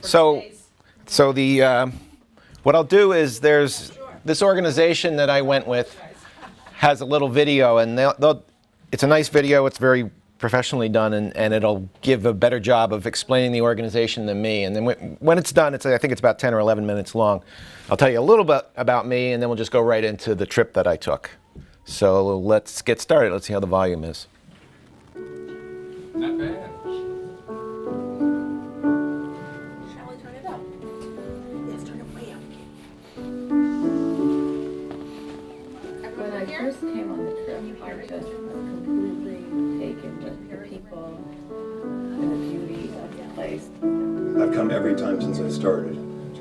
So, so what I'll do is there's this organization that I went with has a little video, and it's a nice video. It's very professionally done, and it'll give a better job of explaining the organization than me. And then when it's done, I think it's about 10 or 11 minutes long. I'll tell you a little bit about me, and then we'll just go right into the trip that I took. So let's get started. Let's see how the volume is. Not bad. Shall we turn it up? Let's turn it way up. When I first came on the trip, I just was completely taken with the people and the beauty of the place. I've come every time since I started.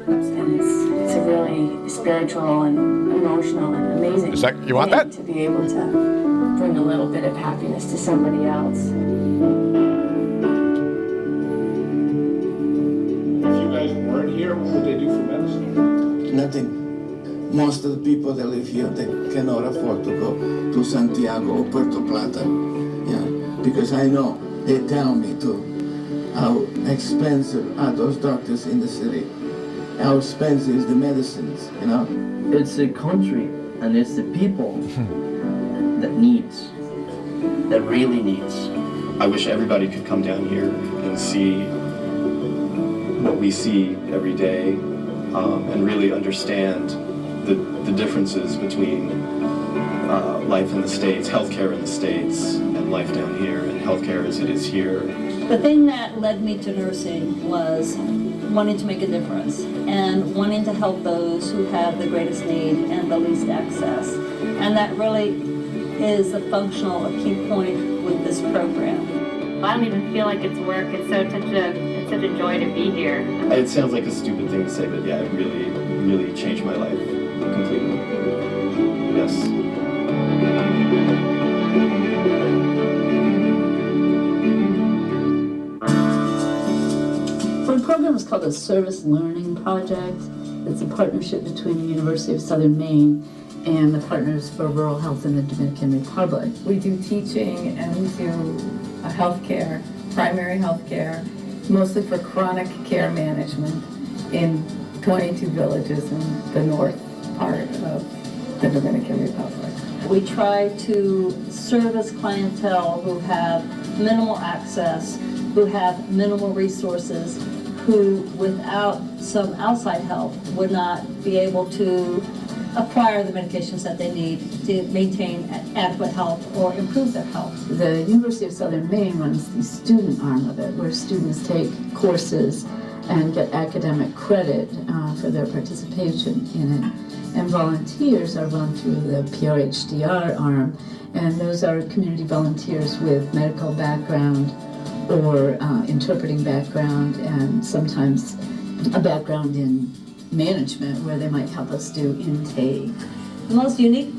And it's a really spiritual and emotional and amazing You want that? to be able to bring a little bit of happiness to somebody else. If you guys weren't here, what would they do for medicine? Nothing. Most of the people that live here, they cannot afford to go to Santiago or Puerto Plata. Yeah, because I know, they tell me too, how expensive are those doctors in the city. How expensive is the medicines, you know? It's the country and it's the people that needs, that really needs. I wish everybody could come down here and see what we see every day and really understand the differences between life in the States, healthcare in the States, and life down here, and healthcare as it is here. The thing that led me to nursing was wanting to make a difference and wanting to help those who have the greatest need and the least access. And that really is the functional, a key point with this program. I don't even feel like it's work. It's such a joy to be here. It sounds like a stupid thing to say, but yeah, it really, really changed my life completely. Yes. The program is called a Service Learning Project. It's a partnership between the University of Southern Maine and the Partners for Rural Health in the Dominican Republic. We do teaching and we do healthcare, primary healthcare, mostly for chronic care management in 22 villages in the north part of the Dominican Republic. We try to service clientele who have minimal access, who have minimal resources, who without some outside help would not be able to acquire the medications that they need to maintain adequate health or improve their health. The University of Southern Maine runs the student arm of it, where students take courses and get academic credit for their participation in it. And volunteers are run through the PRHDR arm, and those are community volunteers with medical background or interpreting background, and sometimes a background in management where they might help us do intake. The most unique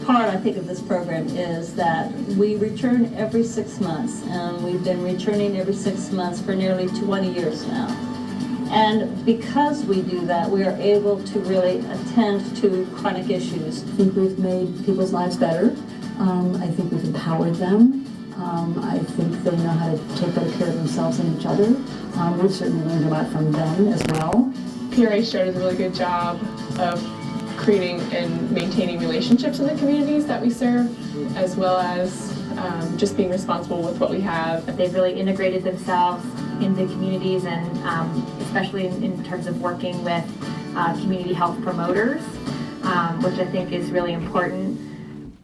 part, I think, of this program is that we return every 6 months, and we've been returning every 6 months for nearly 20 years now. And because we do that, we are able to really attend to chronic issues. I think we've made people's lives better. I think we've empowered them. I think they know how to take better care of themselves and each other. We've certainly learned a lot from them as well. PRH does a really good job of creating and maintaining relationships in the communities that we serve, as well as just being responsible with what we have. They've really integrated themselves in the communities, and especially in terms of working with community health promoters, which I think is really important.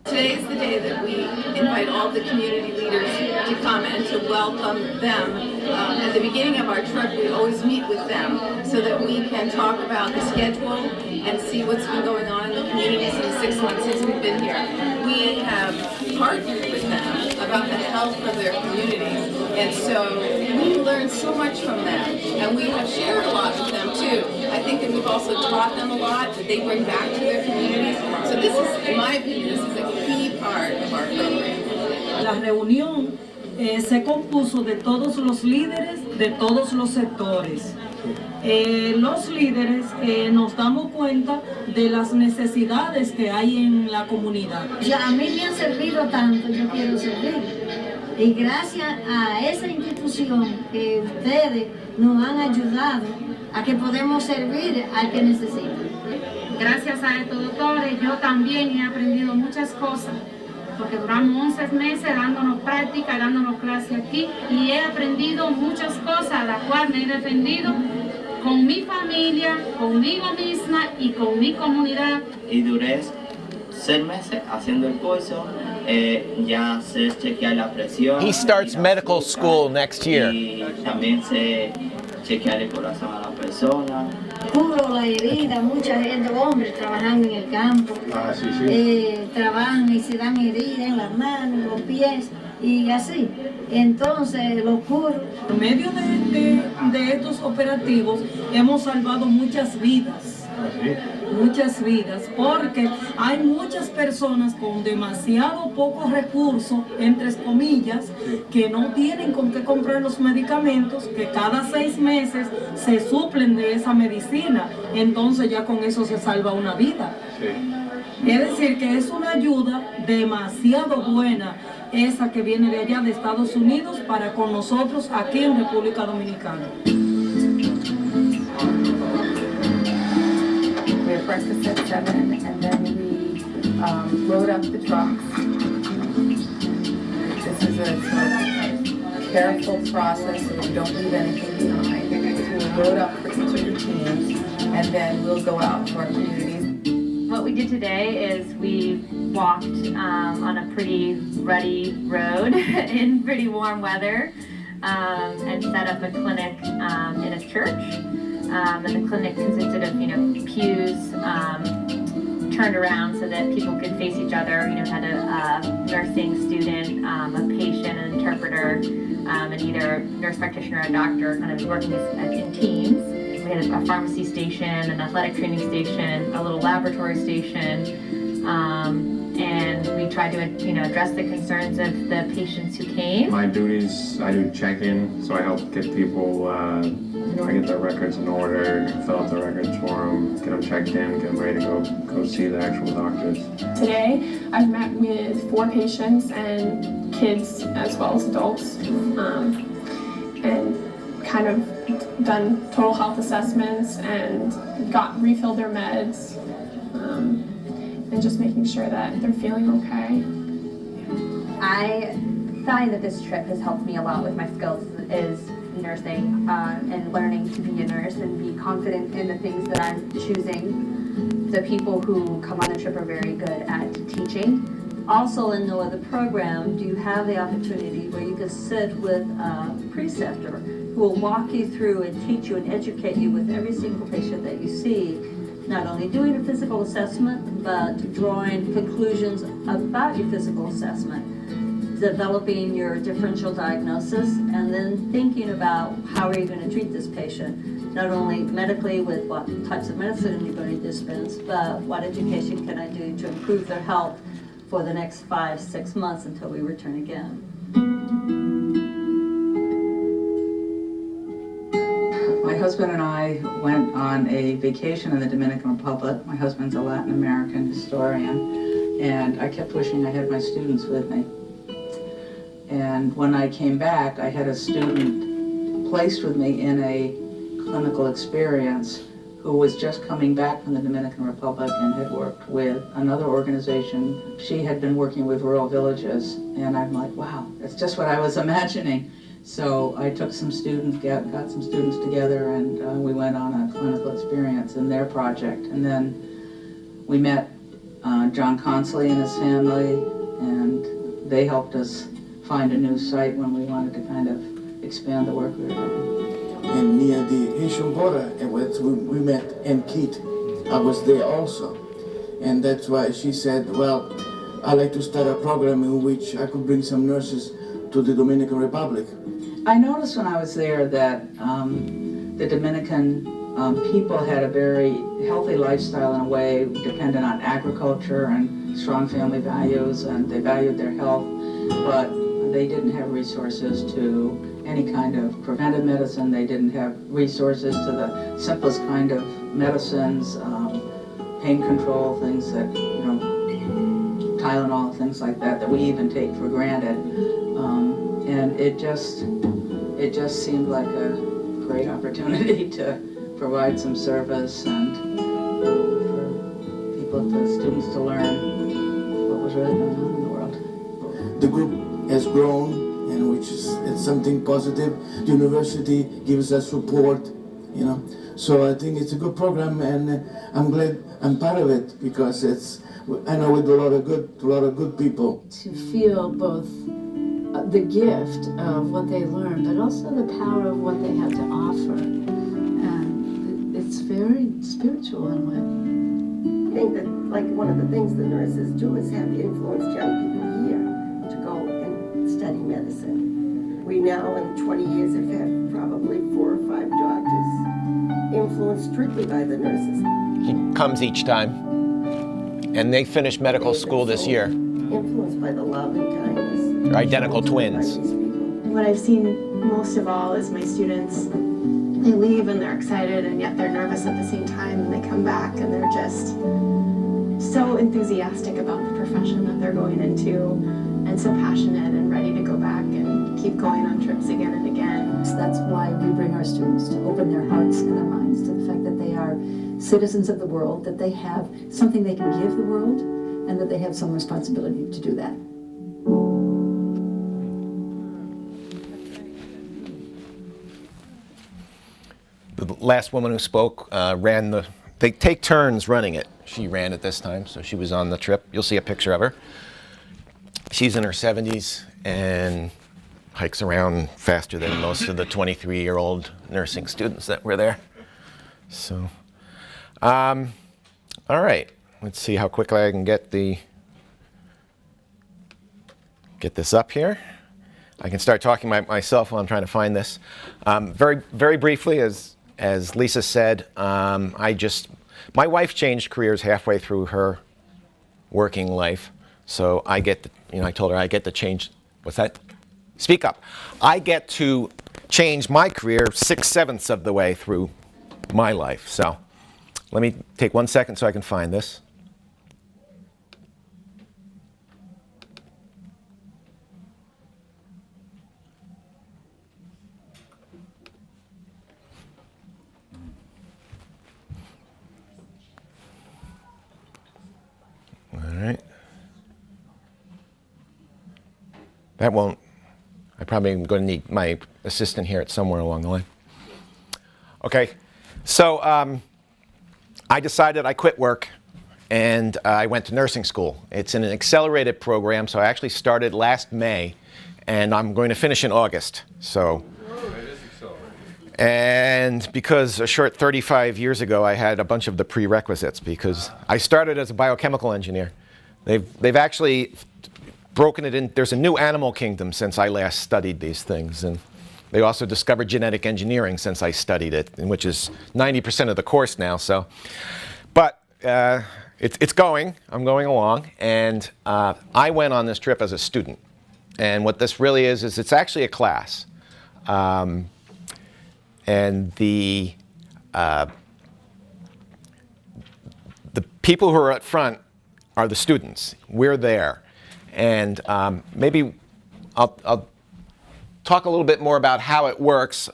Today is the day that we invite all the community leaders to come and to welcome them. At the beginning of our trip, we always meet with them so that we can talk about the schedule and see what's been going on in the communities in the 6 months since we've been here. We have partnered with them about the health of their communities, and so we learned so much from them, and we have shared a lot with them too. I think that we've also taught them a lot that they bring back to their communities. So this is, in my opinion, this is a key part of our program. La reunión se compuso de todos los líderes de todos los sectores. Los líderes nos damos cuenta de las necesidades que hay en la comunidad. Ya a mí me han servido tanto, yo quiero servir. Y gracias a esa institución que ustedes nos han ayudado a que podemos servir al que necesita. Gracias a estos doctores yo también he aprendido muchas cosas, porque duramos 11 meses dándonos práctica, dándonos clase aquí, y he aprendido muchas cosas, las cuales me he defendido con mi familia, conmigo misma y con mi comunidad. Y duré 6 meses haciendo el curso, ya sé chequear la presión. He starts medical school next year. Y también sé chequear el corazón a la persona. Cubro la herida, mucha gente, hombres trabajando en el campo, trabajan y se dan heridas en las manos, en los pies y así. Entonces lo cubro. Por medio de estos operativos hemos salvado muchas vidas. Muchas vidas, porque hay muchas personas con demasiado pocos recursos, entre comillas, que no tienen con qué comprar los medicamentos, que cada 6 meses se suplen de esa medicina, entonces ya con eso se salva una vida. Es decir, que es una ayuda demasiado buena esa que viene de allá de Estados Unidos para con nosotros aquí en República Dominicana. We have breakfast at 7, and then we load up the trucks. This is a sort of careful process, so we don't leave anything behind. We'll load up for each of the teams, and then we'll go out to our communities. What we did today is we walked on a pretty ruddy road in pretty warm weather and set up a clinic in a church. And the clinic consisted of, pews turned around so that people could face each other. Had a nursing student, a patient, an interpreter, and either a nurse practitioner or a doctor kind of working in teams. We had a pharmacy station, an athletic training station, a little laboratory station, and we tried to, address the concerns of the patients who came. My duties, I do check-in, so I help get people, I get their records in order, fill out the records for them, get them checked in, get them ready to go see the actual doctors. Today, I've met with 4 patients and kids as well as adults, and kind of done total health assessments and refilled their meds, and just making sure that they're feeling okay. I find that this trip has helped me a lot with my skills is nursing and learning to be a nurse and be confident in the things that I'm choosing. The people who come on the trip are very good at teaching. Also in the other program, do you have the opportunity where you can sit with a preceptor who will walk you through and teach you and educate you with every single patient that you see, not only doing a physical assessment, but drawing conclusions about your physical assessment, developing your differential diagnosis, and then thinking about how are you going to treat this patient, not only medically with what types of medicine you're going to dispense, but what education can I do to improve their health for the next 5-6 months until we return again. My husband and I went on a vacation in the Dominican Republic. My husband's a Latin American historian, and I kept wishing I had my students with me. And when I came back, I had a student placed with me in a clinical experience who was just coming back from the Dominican Republic and had worked with another organization. She had been working with rural villages, and I'm like, wow, that's just what I was imagining. So I took some students, got some students together, and we went on a clinical experience in their project. And then we met John Consley and his family, and they helped us find a new site when we wanted to kind of expand the work we were doing. And near the Haitian border, we met Aunt Keith. I was there also. And that's why she said, well, I'd like to start a program in which I could bring some nurses to the Dominican Republic. I noticed when I was there that the Dominican people had a very healthy lifestyle in a way, dependent on agriculture and strong family values, and they valued their health, but they didn't have resources to any kind of preventive medicine. They didn't have resources to the simplest kind of medicines, pain control, things that, Tylenol, things like that, that we even take for granted. and it just seemed like a great opportunity to provide some service and for students to learn what was really going on in the world. The group has grown, and which is it's something positive. The university gives us support, you know. So I think it's a good program, and I'm glad I'm part of it because I know we do a lot of good people. To feel both the gift of what they learn, but also the power of what they have to offer, and it's very spiritual in a way. I think that like one of the things the nurses do is have influenced young people here to go and study medicine. We now in 20 years have had probably 4 or 5 doctors influenced strictly by the nurses. He comes each time, and they finish medical school this year. Influenced by the love and kindness. They're identical twins. What I've seen most of all is my students, they leave and they're excited and yet they're nervous at the same time, and they come back and they're just so enthusiastic about the profession that they're going into and so passionate and ready to go back and keep going on trips again and again. So that's why we bring our students to open their hearts and their minds to the fact that they are citizens of the world, that they have something they can give the world, and that they have some responsibility to do that. The last woman who spoke they take turns running it. She ran it this time, so she was on the trip. You'll see a picture of her. She's in her 70s and hikes around faster than most of the 23-year-old nursing students that were there. So, all right. Let's see how quickly I can get this up here. I can start talking myself while I'm trying to find this. Very, very briefly, as Lisa said, my wife changed careers halfway through her working life. So I told her I get to change, what's that? Speak up. I get to change my career 6/7 of the way through my life. So let me take 1 second so I can find this. All right. That won't, I probably am going to need my assistant here at somewhere along the line. Okay, so I decided I quit work and I went to nursing school. It's in an accelerated program, so I actually started last May and I'm going to finish in August. So, and because a short 35 years ago I had a bunch of the prerequisites because I started as a biochemical engineer. They've actually broken it in. There's a new animal kingdom since I last studied these things, and they also discovered genetic engineering since I studied it, which is 90% of the course now. So, but it's going. I'm going along, and I went on this trip as a student. And what this really is it's actually a class, and the people who are up front are the students. We're there. And maybe I'll talk a little bit more about how it works,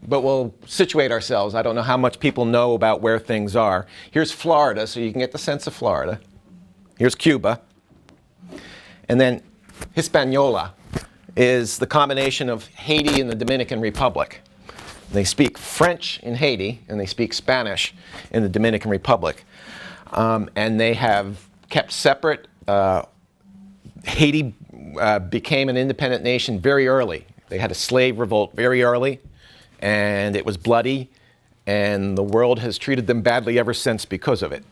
but we'll situate ourselves. I don't know how much people know about where things are. Here's Florida, so you can get the sense of Florida. Here's Cuba. And then Hispaniola is the combination of Haiti and the Dominican Republic. They speak French in Haiti, and they speak Spanish in the Dominican Republic. And they have kept separate. Haiti became an independent nation very early. They had a slave revolt very early, and it was bloody, and the world has treated them badly ever since because of it.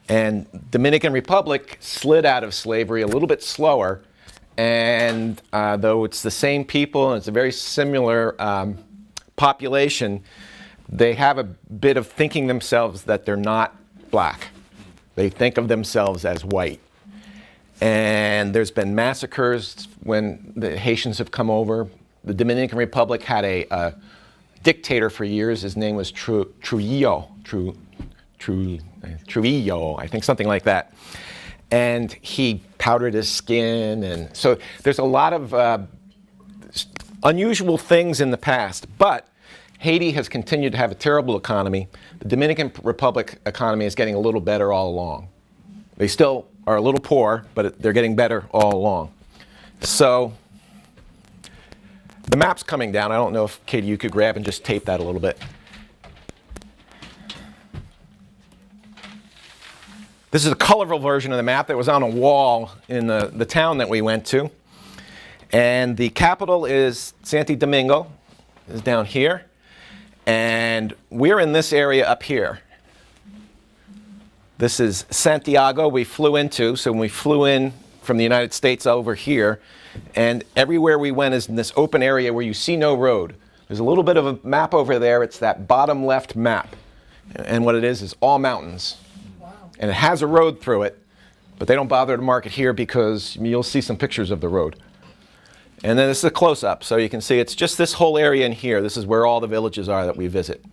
And Dominican Republic slid out of slavery a little bit slower, and though it's the same people and it's a very similar population, they have a bit of thinking themselves that they're not black. They think of themselves as white. And there's been massacres when the Haitians have come over. The Dominican Republic had a dictator for years. His name was Trujillo, I think, something like that. And he powdered his skin. And so there's a lot of unusual things in the past, but Haiti has continued to have a terrible economy. The Dominican Republic economy is getting a little better all along. They still are a little poor, but they're getting better all along. So the map's coming down. I don't know if, Katie, you could grab and just tape that a little bit. This is a colorful version of the map that was on a wall in the town that we went to. And the capital is Santo Domingo, is down here. And we're in this area up here. This is Santiago we flew into. So when we flew in from the United States over here, and everywhere we went is in this open area where you see no road. There's a little bit of a map over there. It's that bottom left map. And what it is all mountains. Wow. And it has a road through it, but they don't bother to mark it here because you'll see some pictures of the road. And then this is a close-up, so you can see it's just this whole area in here. This is where all the villages are that we visit.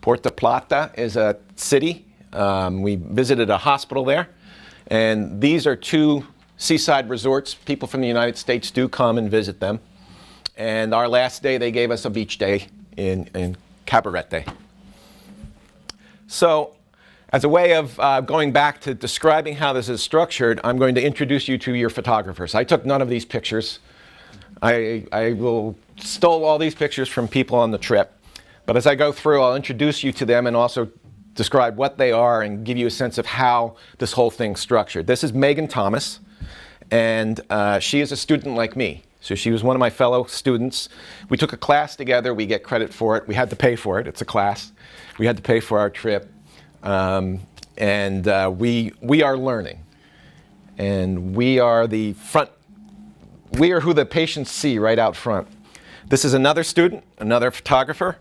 Puerto Plata is a city. We visited a hospital there. And these are 2 seaside resorts. People from the United States do come and visit them. And our last day, they gave us a beach day in Cabarete. So as a way of going back to describing how this is structured, I'm going to introduce you to your photographers. I took none of these pictures. I will stole all these pictures from people on the trip. But as I go through, I'll introduce you to them and also describe what they are and give you a sense of how this whole thing's structured. This is Megan Thomas, and she is a student like me. So she was one of my fellow students. We took a class together. We get credit for it. We had to pay for it. It's a class. We had to pay for our trip. We are learning. And we are the front. We are who the patients see right out front. This is another student, another photographer.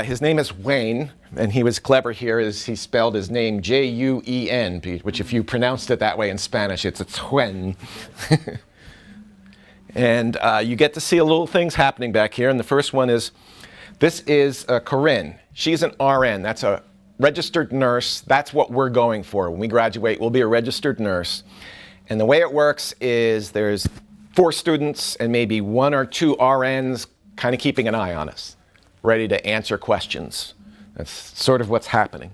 His name is Wayne, and he was clever here as he spelled his name J-U-E-N, which if you pronounced it that way in Spanish, it's a twin. And you get to see a little things happening back here. And the first one is, this is Corinne. She's an RN. That's a registered nurse. That's what we're going for. When we graduate, we'll be a registered nurse. And the way it works is there's 4 students and maybe 1 or 2 RNs kind of keeping an eye on us, ready to answer questions. That's sort of what's happening.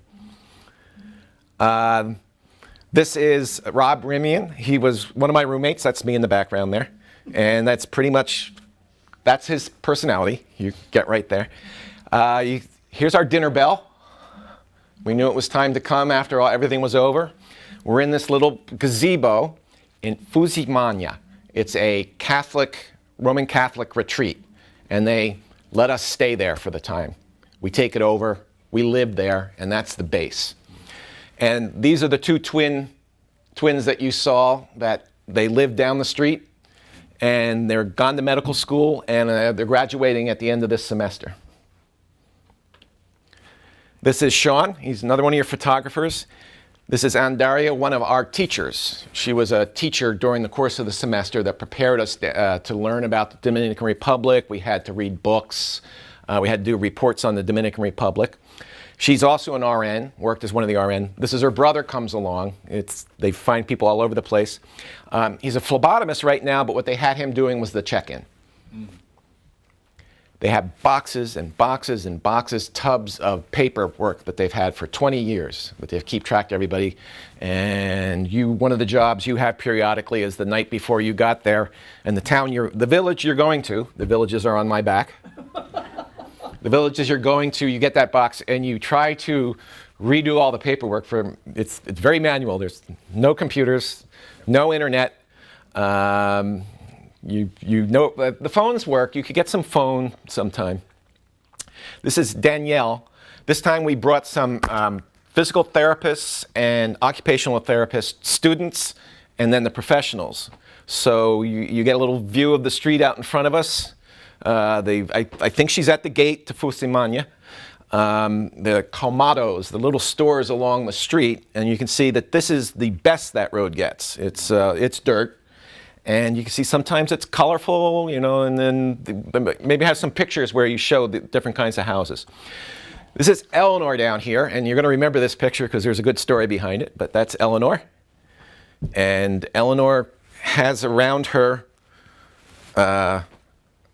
This is Rob Rimian. He was one of my roommates. That's me in the background there. And that's pretty much, that's his personality. You get right there. Here's our dinner bell. We knew it was time to come after everything was over. We're in this little gazebo in Fusimania. It's a Roman Catholic retreat, and they let us stay there for the time. We take it over, we live there, and that's the base. And these are the 2 twins that you saw that they live down the street, and they're gone to medical school, and they're graduating at the end of this semester. This is Sean. He's another one of your photographers. This is Andaria, one of our teachers. She was a teacher during the course of the semester that prepared us to learn about the Dominican Republic. We had to read books. We had to do reports on the Dominican Republic. She's also an RN, worked as one of the RN. This is her brother comes along. They find people all over the place. He's a phlebotomist right now, but what they had him doing was the check-in. They have boxes and boxes and boxes, tubs of paperwork that they've had for 20 years, that they keep track of everybody. And one of the jobs you have periodically is the night before you got there, and the village you're going to, the villages are on my back. The villages you're going to, you get that box and you try to redo all the paperwork. It's very manual. There's no computers, no internet. You know, the phones work. You could get some phone sometime. This is Danielle. This time we brought some physical therapists and occupational therapists, students, and then the professionals. So you get a little view of the street out in front of us. I think she's at the gate to Fusimania. The colmados, the little stores along the street, and you can see that this is the best that road gets. It's dirt. And you can see sometimes it's colorful, you know, and then maybe have some pictures where you show the different kinds of houses. This is Eleanor down here, and you're going to remember this picture because there's a good story behind it, but that's Eleanor. And Eleanor has around her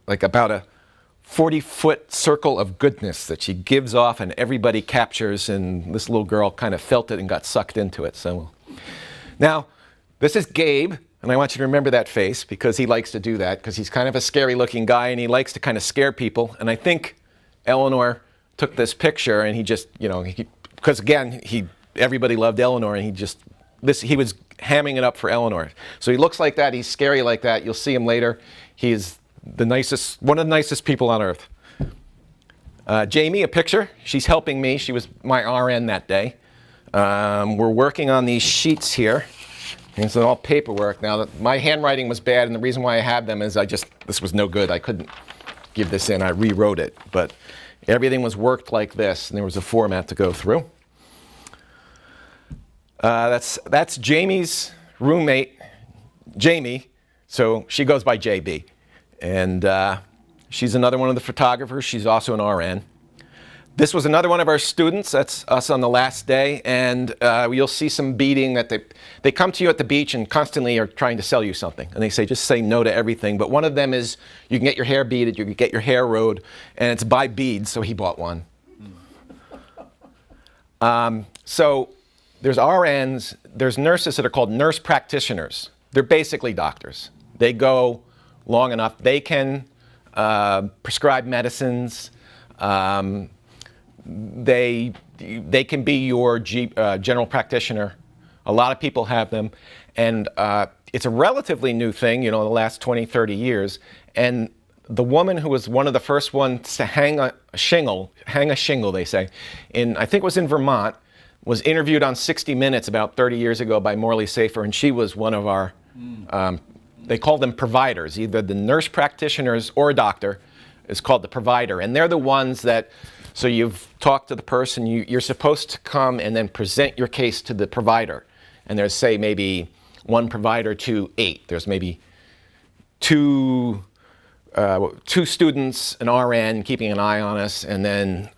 like about a 40-foot circle of goodness that she gives off and everybody captures, and this little girl kind of felt it and got sucked into it. So now, this is Gabe, and I want you to remember that face because he likes to do that because he's kind of a scary looking guy and he likes to kind of scare people. And I think Eleanor took this picture and he just, because again, everybody loved Eleanor and he was hamming it up for Eleanor. So he looks like that, he's scary like that. You'll see him later. He's one of the nicest people on earth. Jamie, a picture. She's helping me. She was my RN that day. We're working on these sheets here. And it's all paperwork. Now, my handwriting was bad, and the reason why I have them is this was no good. I couldn't give this in. I rewrote it. But everything was worked like this, and there was a format to go through. That's Jamie's roommate, Jamie. So she goes by JB. And she's another one of the photographers. She's also an RN. This was another one of our students. That's us on the last day. And you'll see some beating that they come to you at the beach and constantly are trying to sell you something. And they say, just say no to everything. But one of them is you can get your hair beaded, you can get your hair rode, and it's by beads. So he bought one. So there's RNs, there's nurses that are called nurse practitioners. They're basically doctors. They go long enough. They can prescribe medicines. They can be your general practitioner. A lot of people have them. And it's a relatively new thing, the last 20, 30 years. And the woman who was one of the first ones to hang a shingle, they say, I think it was in Vermont, was interviewed on 60 Minutes about 30 years ago by Morley Safer, and she was one of our, they call them providers. Either the nurse practitioners or a doctor is called the provider. And they're the ones that, so you've talked to the person, you're supposed to come and then present your case to the provider. And there's, say, maybe one provider to 8. There's maybe two students, an RN keeping an eye on us, and then,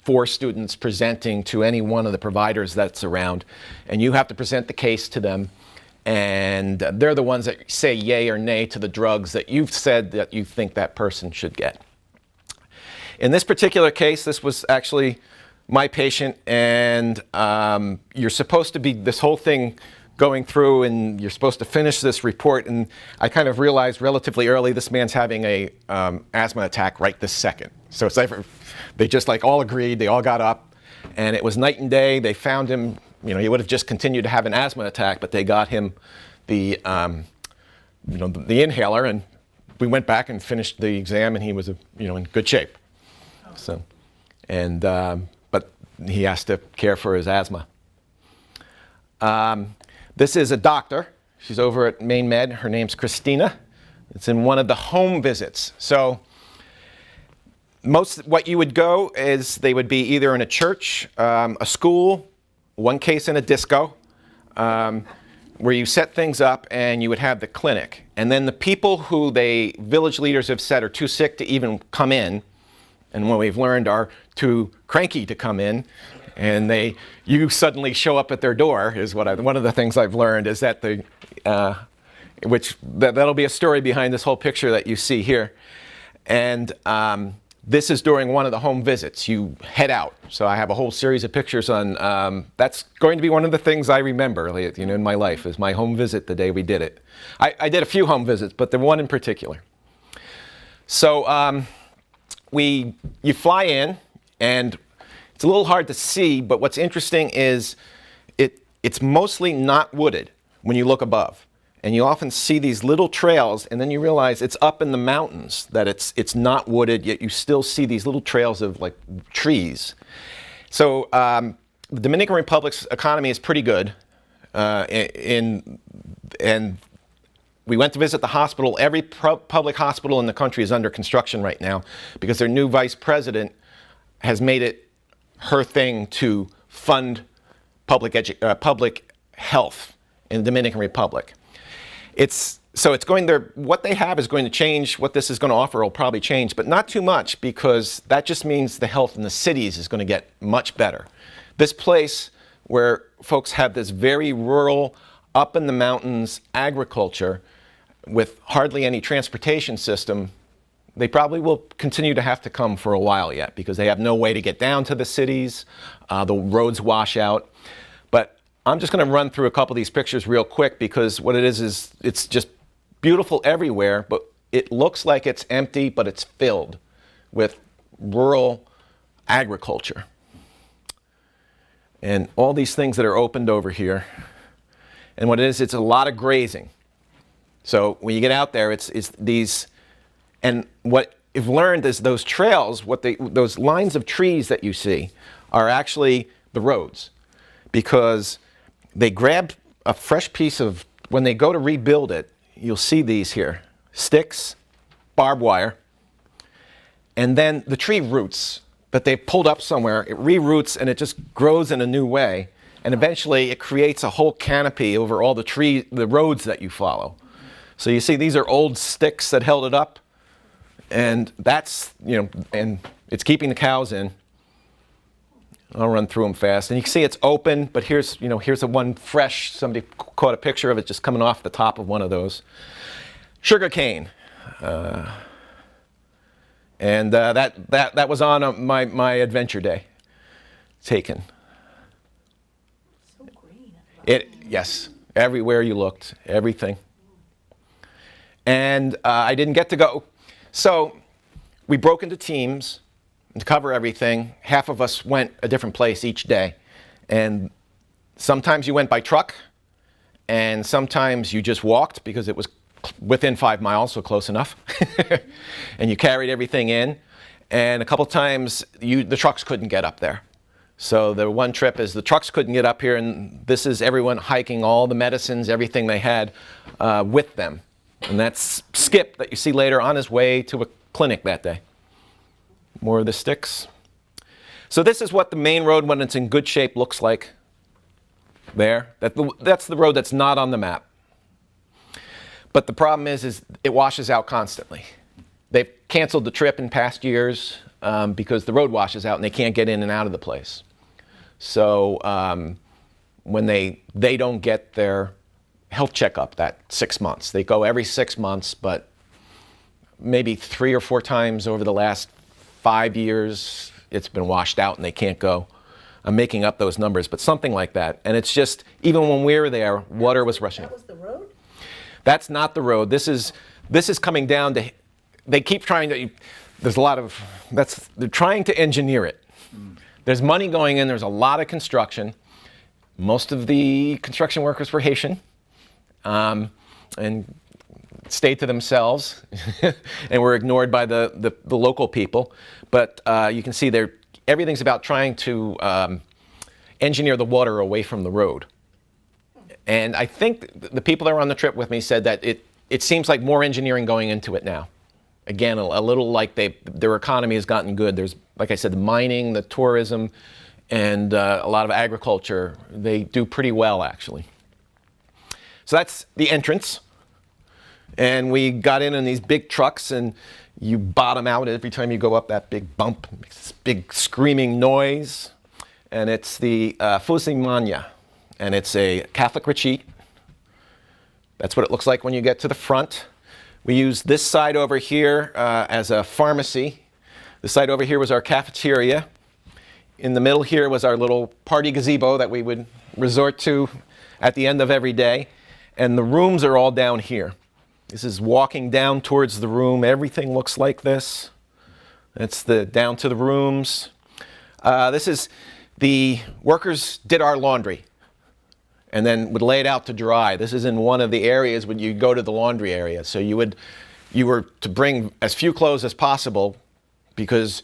4 students presenting to any one of the providers that's around. And you have to present the case to them. And they're the ones that say yay or nay to the drugs that you've said that you think that person should get. In this particular case, this was actually my patient, and you're supposed to be, this whole thing going through, and you're supposed to finish this report, and I kind of realized relatively early this man's having a asthma attack right this second. So it's like they just all agreed, they all got up, and it was night and day. They found him, he would have just continued to have an asthma attack, but they got him the inhaler, and we went back and finished the exam, and he was in good shape. So, and but he has to care for his asthma. This is a doctor. She's over at Maine Med. Her name's Christina. It's in one of the home visits. So what you would go is they would be either in a church, a school, one case in a disco, where you set things up and you would have the clinic. And then the people who village leaders have said are too sick to even come in, and what we've learned are too cranky to come in, and you suddenly show up at their door is one of the things I've learned is that that'll be a story behind this whole picture that you see here. And this is during one of the home visits. You head out. So I have a whole series of pictures on, that's going to be one of the things I remember in my life is my home visit the day we did it. I did a few home visits, but the one in particular. So you fly in, and it's a little hard to see, but what's interesting is it's mostly not wooded when you look above. And you often see these little trails, and then you realize it's up in the mountains that it's not wooded, yet you still see these little trails of trees. So the Dominican Republic's economy is pretty good, and we went to visit the hospital. Every public hospital in the country is under construction right now because their new vice president has made it her thing to fund public health in the Dominican Republic. So it's going there, what they have is going to change, what this is going to offer will probably change, but not too much because that just means the health in the cities is going to get much better. This place where folks have this very rural, up in the mountains agriculture with hardly any transportation system, they probably will continue to have to come for a while yet because they have no way to get down to the cities. The roads wash out. But I'm just going to run through a couple of these pictures real quick because what it is it's just beautiful everywhere, but it looks like it's empty, but it's filled with rural agriculture. And all these things that are opened over here. And what it is, it's a lot of grazing. So when you get out there, it's these, and what you've learned is those trails, those lines of trees that you see are actually the roads. Because they grab a fresh piece of, when they go to rebuild it, you'll see these here, sticks, barbed wire, and then the tree roots, but they've pulled up somewhere, it re-roots and it just grows in a new way, and eventually it creates a whole canopy over all the roads that you follow. So you see these are old sticks that held it up, and that's, and it's keeping the cows in. I'll run through them fast. And you can see it's open, but here's the one fresh, somebody caught a picture of it just coming off the top of one of those. Sugar cane. And that was on my adventure day. Taken. So green. Yes, everywhere you looked, everything. And I didn't get to go. So we broke into teams. To cover everything, half of us went a different place each day. And sometimes you went by truck, and sometimes you just walked because it was within 5 miles, so close enough. And you carried everything in. And a couple times, the trucks couldn't get up there. So the one trip is the trucks couldn't get up here, and this is everyone hiking all the medicines, everything they had with them. And that's Skip that you see later on his way to a clinic that day. More of the sticks. So this is what the main road, when it's in good shape, looks like. There. That's the road that's not on the map. But the problem is it washes out constantly. They've canceled the trip in past years because the road washes out and they can't get in and out of the place. So when they don't get their health checkup that 6 months. They go every 6 months, but maybe 3 or 4 times over the last 5 years, it's been washed out and they can't go. I'm making up those numbers, but something like that. And it's just, even when we were there, water was rushing. That was the road? That's not the road. This is coming down to, they keep trying to, there's a lot of, they're trying to engineer it. There's money going in, there's a lot of construction. Most of the construction workers were Haitian and stayed to themselves and were ignored by the local people. But you can see everything's about trying to engineer the water away from the road. And I think the people that were on the trip with me said that it seems like more engineering going into it now. Again, a little like their economy has gotten good. There's, like I said, the mining, the tourism, and a lot of agriculture. They do pretty well, actually. So that's the entrance. And we got in these big trucks, and you bottom out every time you go up that big bump. It makes this big screaming noise. And it's the Fusimanya. And it's a Catholic retreat. That's what it looks like when you get to the front. We used this side over here as a pharmacy. This side over here was our cafeteria. In the middle here was our little party gazebo that we would resort to at the end of every day. And the rooms are all down here. This is walking down towards the room. Everything looks like this. That's down to the rooms. This is the workers did our laundry and then would lay it out to dry. This is in one of the areas when you go to the laundry area. So you were to bring as few clothes as possible because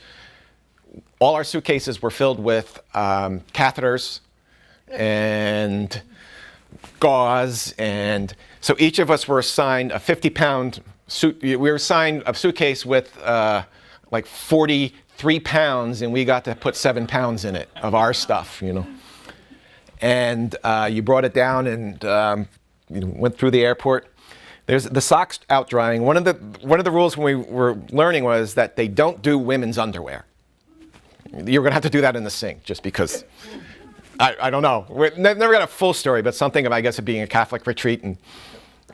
all our suitcases were filled with catheters and gauze, and so each of us were assigned a 50-pound suit. We were assigned a suitcase with like 43 pounds, and we got to put 7 pounds in it of our stuff, And you brought it down and went through the airport. There's the socks out drying. One of the rules when we were learning was that they don't do women's underwear. You're going to have to do that in the sink, just because. I don't know. We never got a full story, but something of, I guess, of being a Catholic retreat and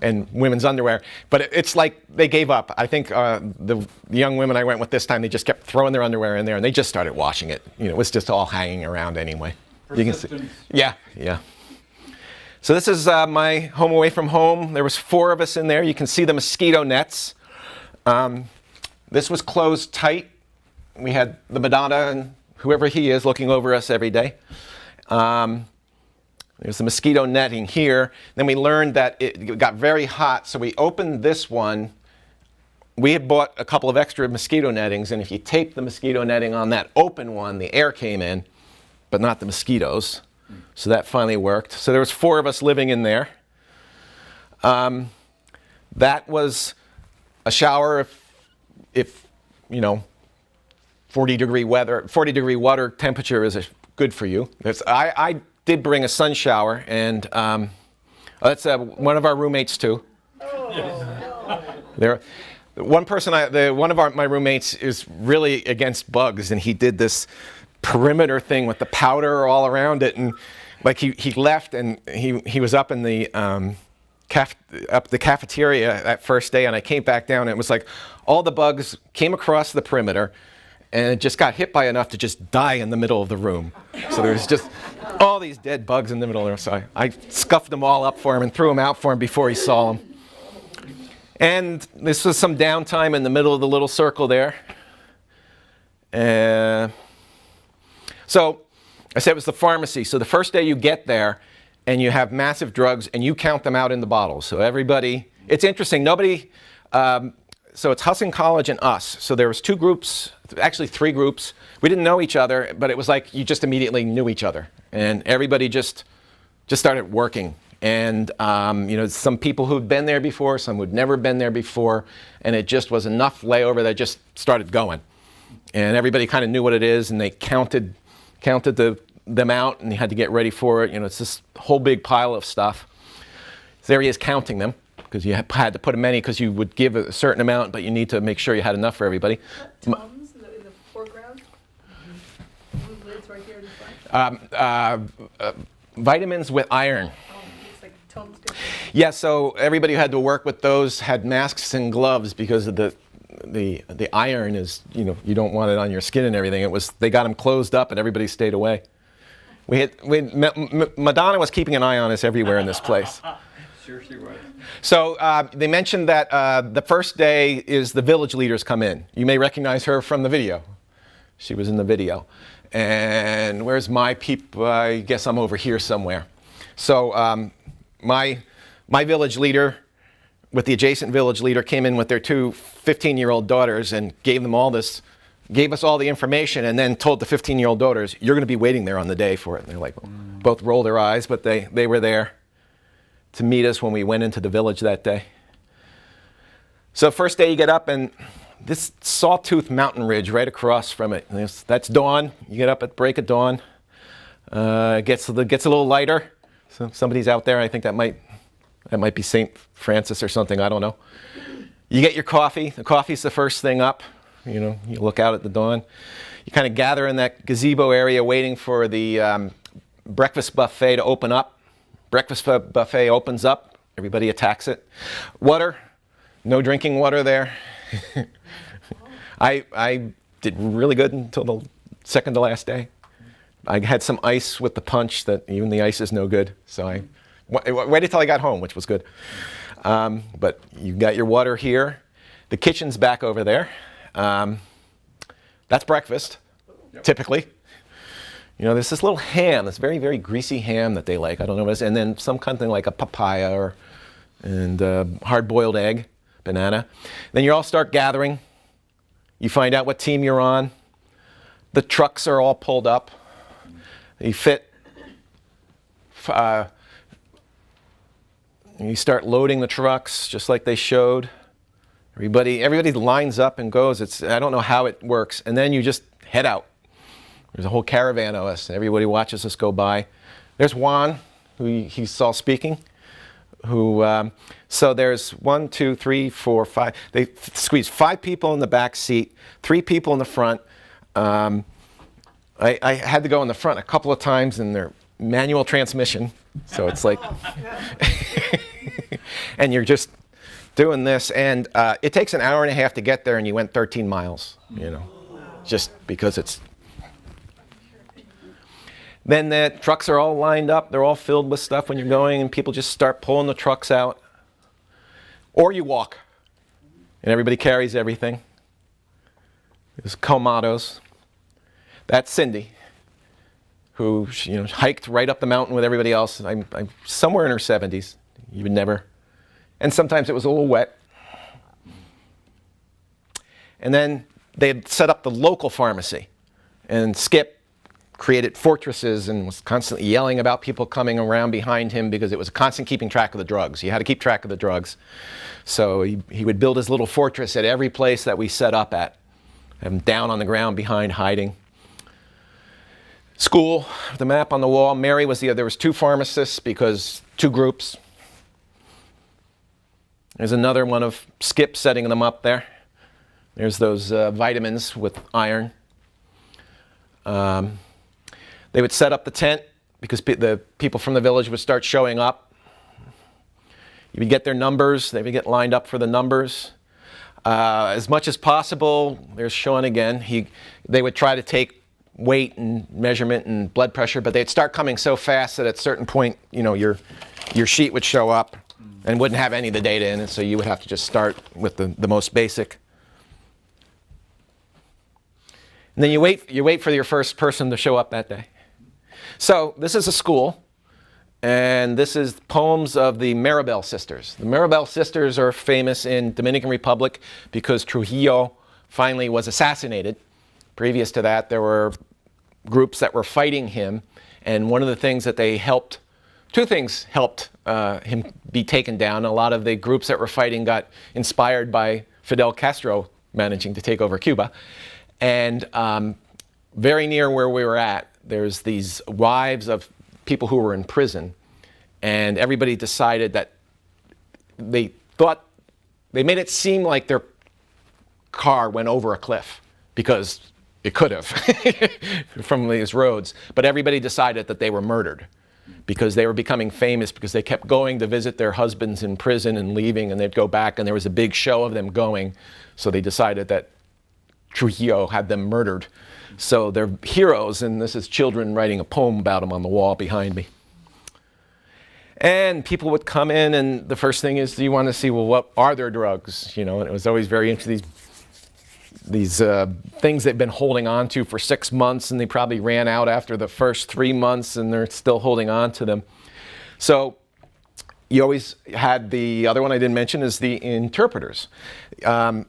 and women's underwear. But it's like they gave up. I think the young women I went with this time, they just kept throwing their underwear in there, and they just started washing it. You know, it was just all hanging around anyway. You can see. Yeah, yeah. So this is my home away from home. There was 4 of us in there. You can see the mosquito nets. This was closed tight. We had the Madonna and whoever he is looking over us every day. There's the mosquito netting here. Then we learned that it got very hot, so we opened this one. We had bought a couple of extra mosquito nettings, and if you tape the mosquito netting on that open one, the air came in, but not the mosquitoes. So that finally worked. So there was 4 of us living in there. That was a shower if you know, 40-degree water temperature is good for you. I did bring a sun shower, and that's one of our roommates too. One of my roommates is really against bugs, and he did this perimeter thing with the powder all around it, and like he left, and he was up in the cafeteria that first day, and I came back down, and it was like all the bugs came across the perimeter, and it just got hit by enough to just die in the middle of the room. So there was just all these dead bugs in the middle of the room. So I scuffed them all up for him and threw them out for him before he saw them. And this was some downtime in the middle of the little circle there. So I said it was the pharmacy. So the first day you get there and you have massive drugs and you count them out in the bottles. So everybody, it's interesting, nobody, so it's Husson College and us. So there was 2 groups, actually 3 groups. We didn't know each other, but it was like you just immediately knew each other. And everybody just started working. And you know, some people who'd been there before, some who'd never been there before, and it just was enough layover that just started going. And everybody kind of knew what it is, and they counted them out, and you had to get ready for it. You know, it's this whole big pile of stuff. So there he is counting them, because you had to put them in because you would give a certain amount, but you need to make sure you had enough for everybody. Tums in the foreground. Blue lids right here in the front. Vitamins with iron. It's like Tums. Yeah, so everybody who had to work with those had masks and gloves because of the iron is, you know, you don't want it on your skin and everything. They got them closed up and everybody stayed away. Madonna was keeping an eye on us everywhere in this place. Sure she was. So they mentioned that the first day is the village leaders come in. You may recognize her from the video. She was in the video. And where's my peep? I guess I'm over here somewhere. So my village leader with the adjacent village leader came in with their 2 15-year-old daughters and gave us all the information, and then told the 15-year-old daughters, you're going to be waiting there on the day for it. And they're like, both rolled their eyes, but they were there to meet us when we went into the village that day. So first day you get up, and this Sawtooth mountain ridge right across from it, that's dawn. You get up at break of dawn. It gets a little lighter. So somebody's out there. I think that might be St. Francis or something. I don't know. You get your coffee. The coffee's the first thing up. You know, you look out at the dawn. You kind of gather in that gazebo area waiting for the breakfast buffet to open up. Breakfast buffet opens up. Everybody attacks it. Water. No drinking water there. I did really good until the second to last day. I had some ice with the punch that even the ice is no good. So I waited till I got home, which was good. But you got your water here. The kitchen's back over there. That's breakfast, typically. You know, there's this little ham, this very, very greasy ham that they like. I don't know what it is. And then something like a papaya and hard-boiled egg, banana. Then you all start gathering. You find out what team you're on. The trucks are all pulled up. You you start loading the trucks just like they showed. Everybody lines up and goes. I don't know how it works. And then you just head out. There's a whole caravan of us. Everybody watches us go by. There's Juan, who he saw speaking. So there's 1, 2, 3, 4, 5. They squeeze 5 people in the back seat, 3 people in the front. I had to go in the front a couple of times in their manual transmission. So it's like, And you're just doing this, and it takes an hour and a half to get there, and you went 13 miles, you know, just because it's... Then the trucks are all lined up. They're all filled with stuff when you're going, and people just start pulling the trucks out. Or you walk, and everybody carries everything. There's Comados. That's Cindy, who, you know, hiked right up the mountain with everybody else. I'm somewhere in her 70s. You would never. And sometimes it was a little wet. And then they'd set up the local pharmacy. And Skip created fortresses and was constantly yelling about people coming around behind him because it was a constant keeping track of the drugs. You had to keep track of the drugs. So he would build his little fortress at every place that we set up at. Have him down on the ground behind, hiding. School, the map on the wall. Mary was there was 2 pharmacists because 2 groups. There's another one of Skip setting them up there. There's those vitamins with iron. They would set up the tent because the people from the village would start showing up. You would get their numbers. They would get lined up for the numbers. As much as possible, there's Sean again, they would try to take weight and measurement and blood pressure, but they'd start coming so fast that at a certain point, you know, your sheet would show up and wouldn't have any of the data in it, so you would have to just start with the most basic. And then you wait for your first person to show up that day. So this is a school, and this is poems of the Maribel sisters. The Maribel sisters are famous in Dominican Republic because Trujillo finally was assassinated. Previous to that, there were groups that were fighting him, and one of the things that they helped, 2 things helped him be taken down. A lot of the groups that were fighting got inspired by Fidel Castro managing to take over Cuba. And very near where we were at, there's these wives of people who were in prison, and everybody decided that they made it seem like their car went over a cliff because it could have from these roads, but everybody decided that they were murdered because they were becoming famous because they kept going to visit their husbands in prison and leaving, and they'd go back, and there was a big show of them going, so they decided that Trujillo had them murdered. So they're heroes, and this is children writing a poem about them on the wall behind me. And people would come in, and the first thing is, do you want to see, well, what are their drugs? You know, and it was always very interesting. These things they've been holding on to for 6 months, and they probably ran out after the first 3 months, and they're still holding on to them. So you always had the other one I didn't mention is the interpreters.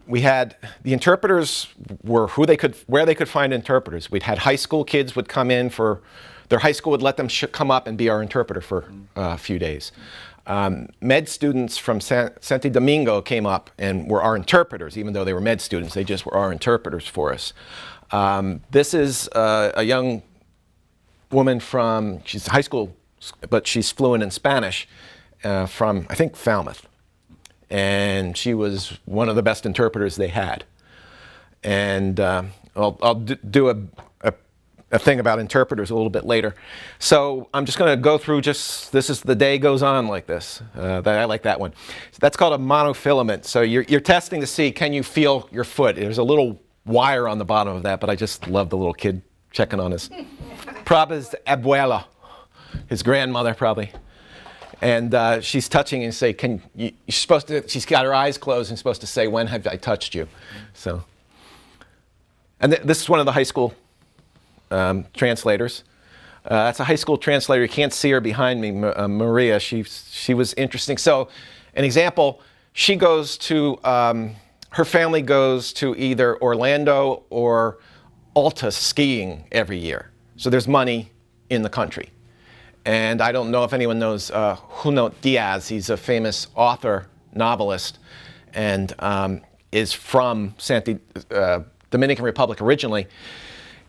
We had the interpreters were where they could find interpreters. We'd had high school kids would come in for their high school would let them come up and be our interpreter for a few days. Med students from Santo Domingo came up and were our interpreters, even though they were med students. They just were our interpreters for us. This is a young woman she's high school, but she's fluent in Spanish. From, I think, Falmouth. And she was one of the best interpreters they had. And I'll do a thing about interpreters a little bit later. So I'm just going to go through this is the day goes on like this. I like that one. That's called a monofilament. So you're testing to see, can you feel your foot? There's a little wire on the bottom of that, but I just love the little kid checking on his. Probably abuela, his grandmother probably. And she's touching and say, she's got her eyes closed and supposed to say, when have I touched you? So, and this is one of the high school translators. That's a high school translator. You can't see her behind me, Maria. She was interesting. So, an example, she goes to, her family goes to either Orlando or Alta skiing every year. So there's money in the country. And I don't know if anyone knows Junot Diaz. He's a famous author, novelist, and is from Dominican Republic originally.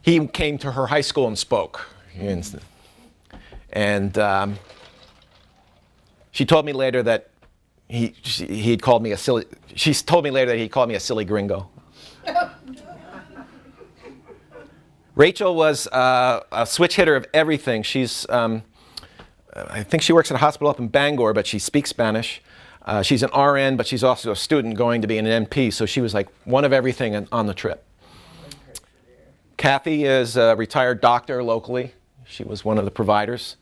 He came to her high school and spoke. And she told me later that he'd called me a silly. She told me later that he called me a silly gringo. Rachel was a switch hitter of everything. She's, I think she works at a hospital up in Bangor, but she speaks Spanish. She's an RN, but she's also a student going to be an NP, so she was like one of everything on the trip. Kathy is a retired doctor locally. She was one of the providers.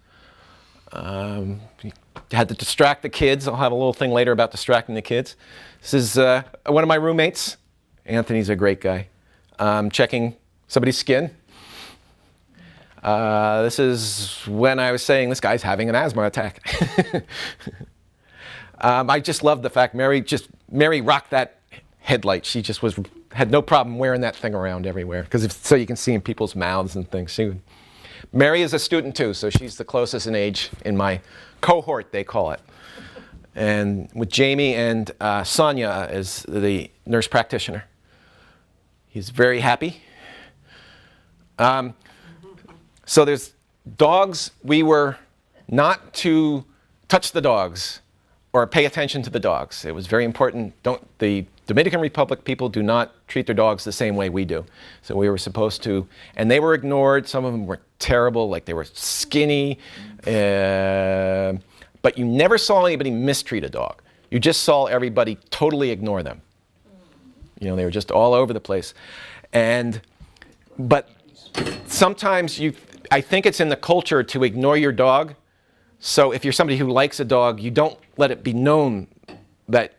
Had to distract the kids. I'll have a little thing later about distracting the kids. This is one of my roommates. Anthony's a great guy. Checking somebody's skin. This is when I was saying this guy's having an asthma attack. I just love the fact Mary rocked that headlight. She just had no problem wearing that thing around everywhere, so you can see in people's mouths and things. Mary is a student too, so she's the closest in age in my cohort, they call it. And with Jamie and Sonia as the nurse practitioner. He's very happy. So there's dogs. We were not to touch the dogs or pay attention to the dogs. It was very important. The Dominican Republic people do not treat their dogs the same way we do. So we were supposed to, and they were ignored. Some of them were terrible, like they were skinny. But you never saw anybody mistreat a dog. You just saw everybody totally ignore them. You know, they were just all over the place. But sometimes I think it's in the culture to ignore your dog. So if you're somebody who likes a dog, you don't let it be known that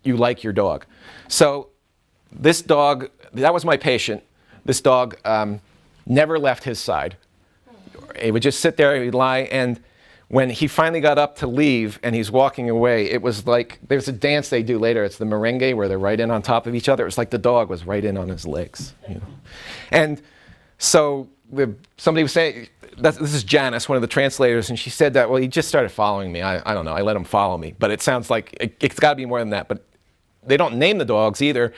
you like your dog. So this dog, that was my patient. This dog never left his side. He would just sit there, he'd lie, and when he finally got up to leave and he's walking away, it was like, there's a dance they do later, it's the merengue, where they're right in on top of each other. It was like the dog was right in on his legs. You know? And so somebody was saying, this is Janice, one of the translators, and she said that, well, he just started following me. I don't know, I let him follow me. But it sounds like it's got to be more than that. But they don't name the dogs either.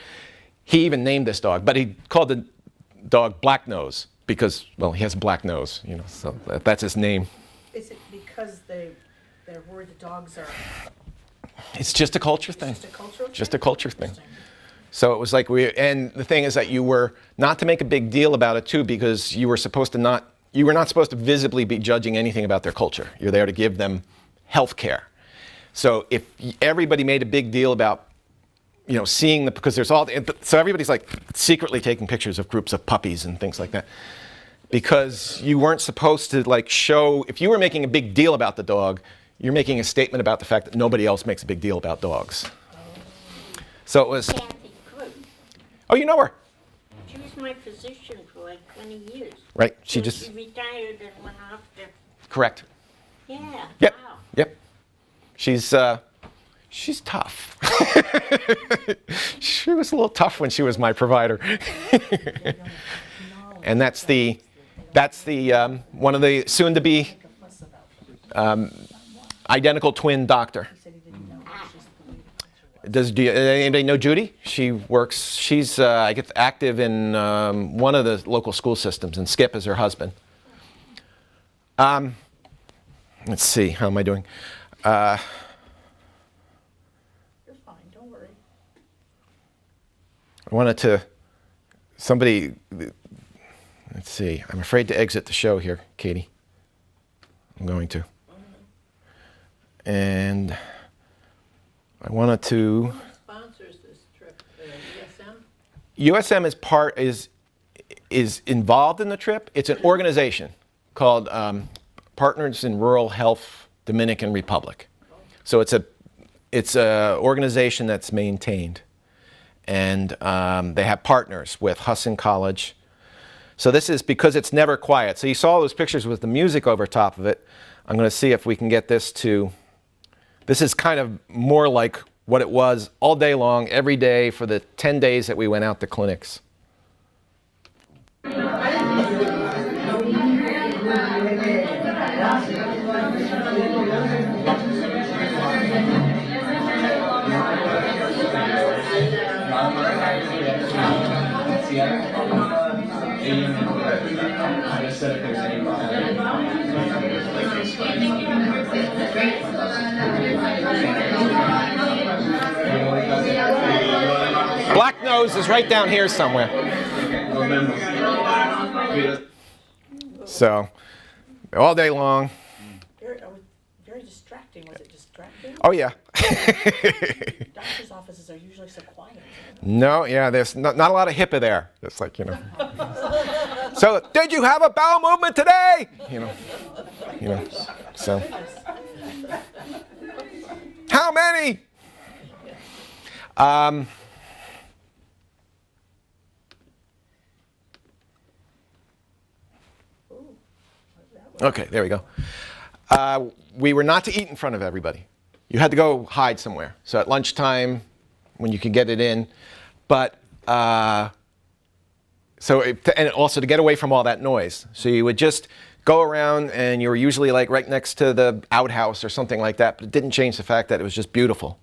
He even named this dog, but he called the dog Black Nose because, well, he has a black nose, you know, so that's his name. Is it because they're worried the dogs are... It's just a culture thing. Just a cultural thing? Just a culture thing. So it was like and the thing is that you were not to make a big deal about it too, because you were not supposed to visibly be judging anything about their culture. You're there to give them health care. So if everybody made a big deal about, you know, seeing because there's so everybody's like secretly taking pictures of groups of puppies and things like that. Because you weren't supposed to like show, if you were making a big deal about the dog, you're making a statement about the fact that nobody else makes a big deal about dogs. So it was, oh, you know her? She was my physician for like 20 years. Right, She retired and went off to... Correct. Yeah, Yep, wow. yep. She's tough. She was a little tough when she was my provider. And that's the one of the soon-to-be identical twin doctor. Does anybody know Judy? She's I guess active in one of the local school systems, and Skip is her husband. Let's see, how am I doing? You're fine, don't worry. I wanted to, let's see, I'm afraid to exit the show here, Katie. I'm going to. And I wanted to. Who sponsors this trip? USM? USM is involved in the trip. It's an organization called Partners in Rural Health Dominican Republic. So it's a organization that's maintained, and they have partners with Husson College. So this is because it's never quiet. So you saw those pictures with the music over top of it. I'm going to see if we can get this to. This is kind of more like what it was all day long, every day for the 10 days that we went out to clinics. Black Nose is right down here somewhere. So, all day long. Very distracting, was it just? distracting? Oh, yeah. Doctor's offices are usually so quiet. No, yeah, there's not a lot of HIPAA there. It's like, you know. So, did you have a bowel movement today? You know, so. How many? Okay, there we go. We were not to eat in front of everybody. You had to go hide somewhere. So at lunchtime, when you could get it in, but and also to get away from all that noise. So you would just go around, and you were usually like right next to the outhouse or something like that. But it didn't change the fact that it was just beautiful.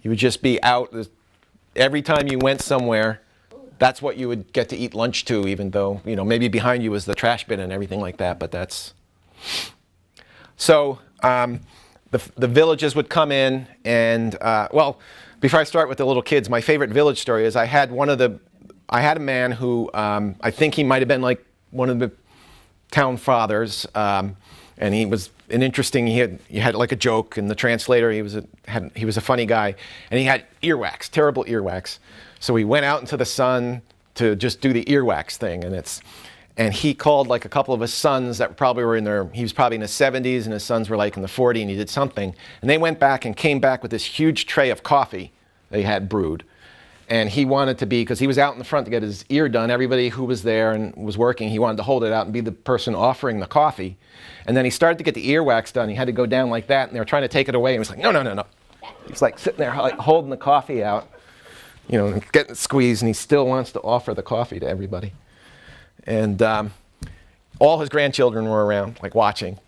You would just be out every time you went somewhere. That's what you would get to eat lunch to, even though, you know, maybe behind you was the trash bin and everything like that, but that's... So the villages would come in and, well, before I start with the little kids, my favorite village story is I had a man who, I think he might have been like one of the town fathers, and he was an interesting, he had like a joke, and the translator, he was a funny guy, and he had earwax, terrible earwax. So we went out into the sun to just do the earwax thing, and he called like a couple of his sons that probably were he was probably in his 70s, and his sons were like in the 40s, and he did something. And they went back and came back with this huge tray of coffee they had brewed. And he wanted to be, because he was out in the front to get his ear done, everybody who was there and was working, he wanted to hold it out and be the person offering the coffee. And then he started to get the earwax done. He had to go down like that, and they were trying to take it away. And he was like, no, no, no, no. He's like sitting there like, holding the coffee out, you know, getting it squeezed, and he still wants to offer the coffee to everybody. And all his grandchildren were around, like watching,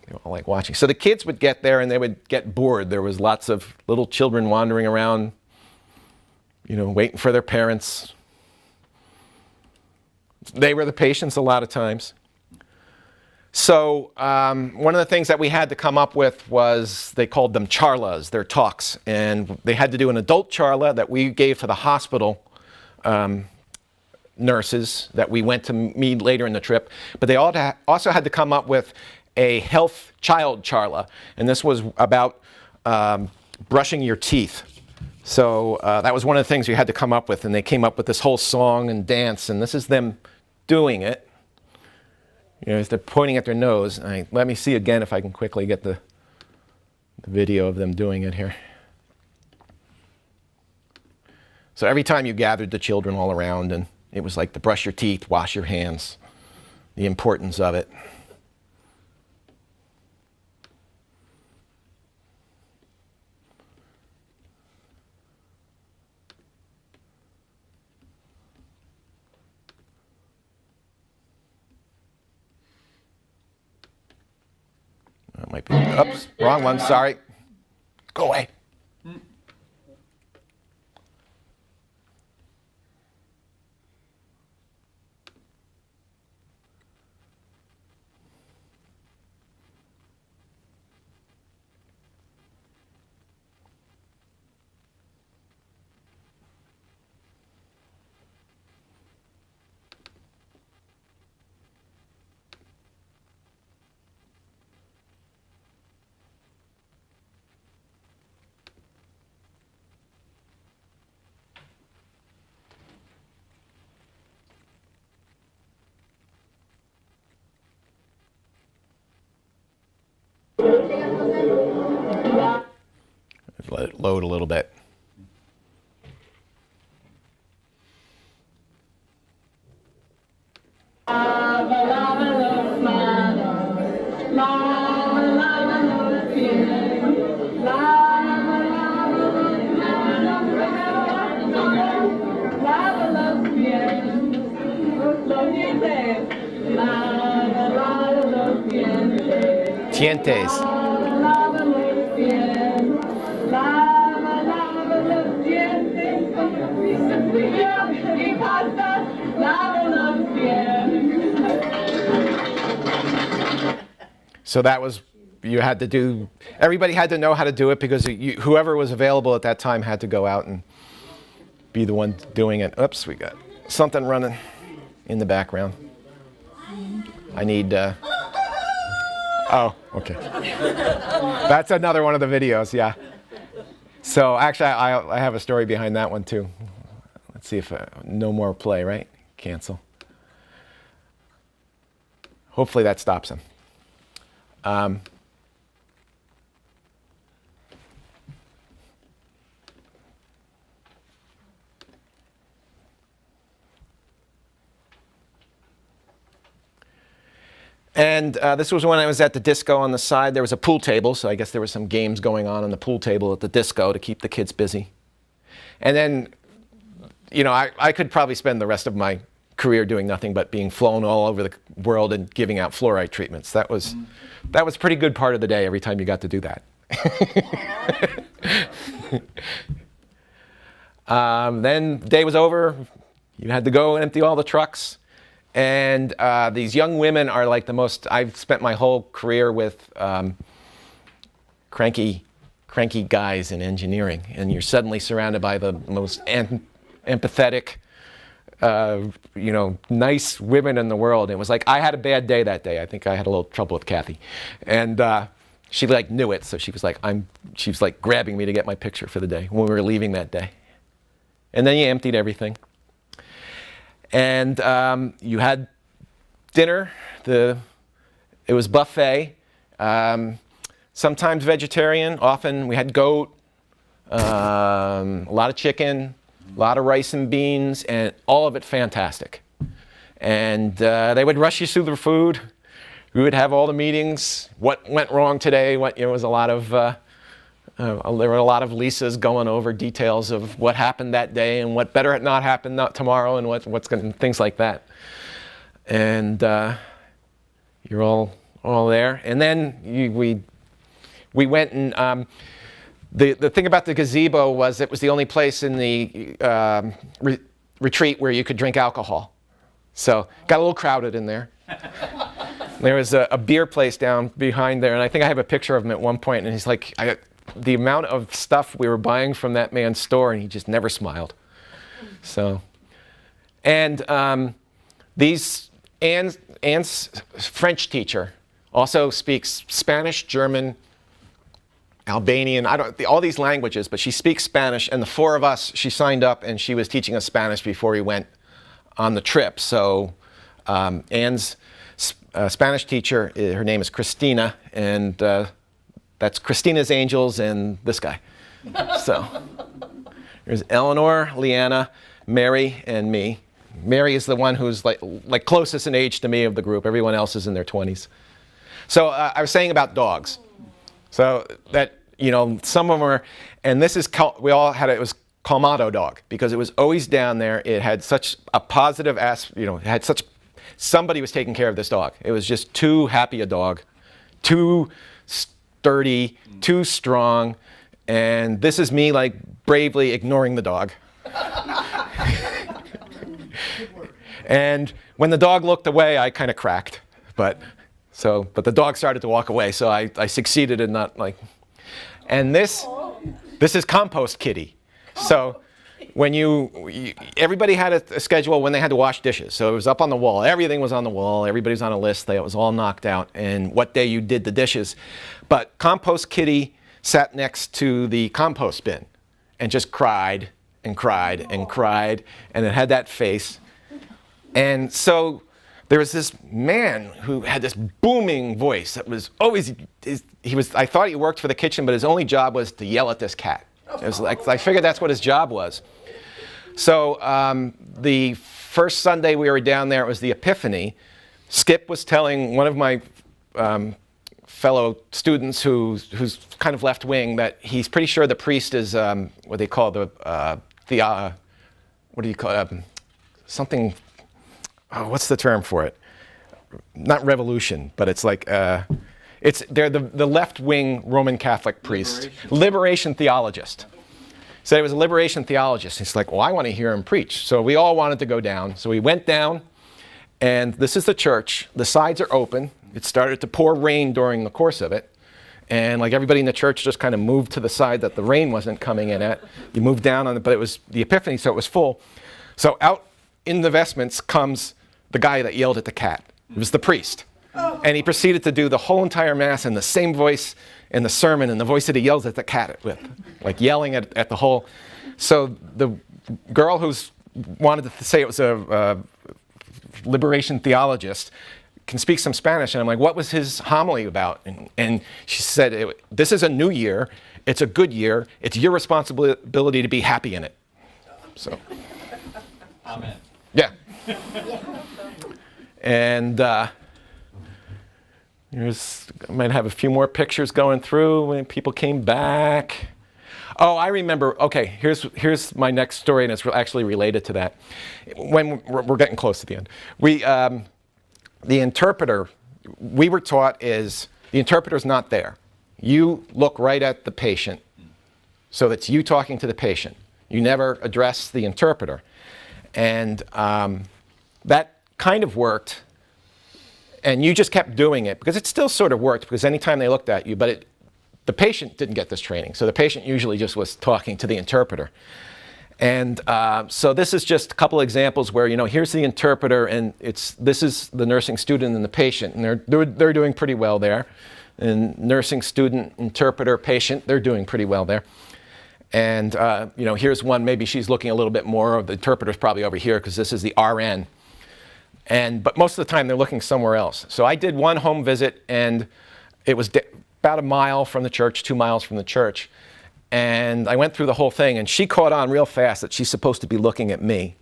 So the kids would get there, and they would get bored. There was lots of little children wandering around, you know, waiting for their parents. They were the patients a lot of times. So one of the things that we had to come up with was, they called them charlas, their talks. And they had to do an adult charla that we gave to the hospital nurses that we went to meet later in the trip. But they also had to come up with a health child charla. And this was about brushing your teeth. So that was one of the things we had to come up with, and they came up with this whole song and dance, and this is them doing it. You know, as they're pointing at their nose. Let me see again if I can quickly get the video of them doing it here. So every time you gathered the children all around, and it was like to brush your teeth, wash your hands, the importance of it. That might be, oops, wrong one, sorry. Go away. Let it load a little bit. Tientes. So that was, you had to do, everybody had to know how to do it, because whoever was available at that time had to go out and be the one doing it. Oops, we got something running in the background. I need, Oh, okay. That's another one of the videos, yeah. So actually, I have a story behind that one too. Let's see if no more play, right? Cancel. Hopefully that stops him. And this was when I was at the disco on the side. There was a pool table, so I guess there were some games going on the pool table at the disco to keep the kids busy. And then, you know, I could probably spend the rest of my career doing nothing but being flown all over the world and giving out fluoride treatments. That was a pretty good part of the day every time you got to do that. Then the day was over. You had to go empty all the trucks. And these young women are like the most, I've spent my whole career with cranky guys in engineering. And you're suddenly surrounded by the most empathetic, you know, nice women in the world. It was like, I had a bad day that day. I think I had a little trouble with Kathy. And she like knew it. So she was like grabbing me to get my picture for the day when we were leaving that day. And then you emptied everything. And you had dinner. It was buffet. Sometimes vegetarian. Often we had goat, a lot of chicken, a lot of rice and beans, and all of it fantastic. And they would rush you through the food. We would have all the meetings. What went wrong today? It was a lot of. There were a lot of Lisas going over details of what happened that day and what better not happen tomorrow and what's going to, things like that. And you're all there. And then we went and the thing about the gazebo was it was the only place in the retreat where you could drink alcohol. So got a little crowded in there. There was a beer place down behind there, and I think I have a picture of him at one point, and he's like, the amount of stuff we were buying from that man's store, and he just never smiled. So, and Anne's French teacher also speaks Spanish, German, Albanian, all these languages, but she speaks Spanish, and the four of us, she signed up and she was teaching us Spanish before we went on the trip. So Anne's Spanish teacher, her name is Christina, and that's Christina's Angels and this guy. So there's Eleanor, Leanna, Mary, and me. Mary is the one who's like closest in age to me of the group. Everyone else is in their 20s. So I was saying about dogs. So that, you know, some of them are, and this is, we all had it was Calmado dog because it was always down there. It had such a positive you know, it had such, somebody was taking care of this dog. It was just too happy a dog, too sturdy, too strong, and this is me like bravely ignoring the dog. And when the dog looked away, I kind of cracked, but the dog started to walk away, so I succeeded in not like. And this is Compost Kitty. So when everybody had a schedule when they had to wash dishes. So it was up on the wall. Everything was on the wall. Everybody's on a list. It was all knocked out. And what day you did the dishes. But Compost Kitty sat next to the compost bin and just cried and cried and cried. And it had that face. And so there was this man who had this booming voice that was always, I thought he worked for the kitchen, but his only job was to yell at this cat. It was like, I figured that's what his job was. So the first Sunday we were down there, it was the Epiphany. Skip was telling one of my fellow students who's kind of left wing that he's pretty sure the priest is what they call something, what's the term for it? Not revolution, but it's like, they're the left-wing Roman Catholic priest. Liberation theologist. So he was a liberation theologist. He's like, well, I want to hear him preach. So we all wanted to go down. So we went down, and this is the church. The sides are open. It started to pour rain during the course of it. And like everybody in the church just kind of moved to the side that the rain wasn't coming in at. You moved down on it, but it was the Epiphany, so it was full. So out in the vestments comes the guy that yelled at the cat. It was the priest. And he proceeded to do the whole entire Mass in the same voice in the sermon, and the voice that he yells at the cat with, like yelling at the whole. So the girl who's wanted to say it was a liberation theologist can speak some Spanish, and I'm like, what was his homily about? And she said, this is a new year, it's a good year, it's your responsibility to be happy in it. So, amen. Yeah. And I might have a few more pictures going through when people came back. Oh, I remember. Okay, here's my next story, and it's actually related to that. When we're getting close to the end, the interpreter, we were taught is the interpreter's not there. You look right at the patient, so that's you talking to the patient. You never address the interpreter, and that kind of worked. And you just kept doing it because it still sort of worked because anytime they looked at you, but the patient didn't get this training. So the patient usually just was talking to the interpreter. And so this is just a couple examples where, here's the interpreter and this is the nursing student and the patient. And they're doing pretty well there. And nursing student, interpreter, patient, they're doing pretty well there. And here's one, maybe she's looking a little bit more. The interpreter's probably over here because this is the RN. But most of the time they're looking somewhere else. So I did one home visit, and it was about 1 mile from the church, 2 miles from the church. And I went through the whole thing, and she caught on real fast that she's supposed to be looking at me.